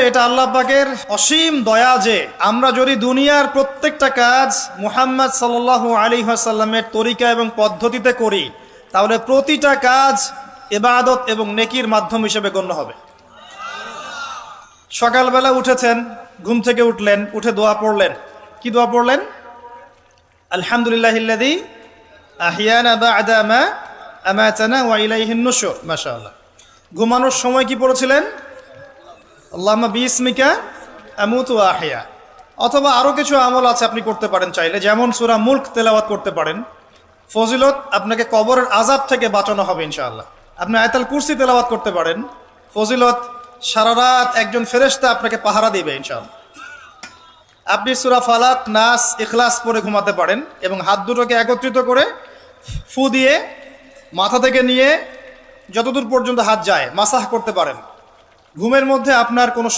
এটা আল্লাহ পাকের অসীম দয়া যে আমরা যদি দুনিয়ার প্রত্যেকটা কাজ মুহাম্মদ সাল্লাল্লাহু আলাইহি ওয়াসাল্লামের তরিকা এবং পদ্ধতিতে করি, তাহলে প্রতিটা কাজ ইবাদত এবং নেকির মাধ্যম হিসেবে গণ্য হবে। সকালবেলা উঠেছেন, ঘুম থেকে উঠলেন, উঠে দোয়া পড়লেন। কি দোয়া পড়লেন? আলহামদুলিল্লাহিল্লাযী আহিয়ানা বা'দা মা আমাতানা ওয়া ইলাইহিন নুশুর। মাশাআল্লাহ। ঘুমানোর সময় কি পড়েছিলেন? আল্লাহুম্মা বিসমিকা আমুতু ওয়া আহইয়া। অথবা আরো কিছু আমল আছে আপনি করতে পারেন চাইলে, যেমন সূরা মুলক তেলাওয়াত করতে পারেন। ফজিলত, আপনাকে কবরের আযাব থেকে বাঁচানো হবে ইনশাআল্লাহ। আপনি আয়াতুল কুরসি তেলাওয়াত করতে পারেন। ফজিলত, সারা রাত একজন ফেরেশতা আপনাকে পাহারা দিবে ইনশাআল্লাহ। আপনি সূরা ফালাক, নাস, ইখলাস পড়ে ঘুমাতে পারেন এবং হাত দুটোকে একত্রিত করে ফু দিয়ে মাথা থেকে নিয়ে যতদূর পর্যন্ত হাত যায় মাসাহ করতে পারেন। ঘুমের মধ্যে আপনার কোনো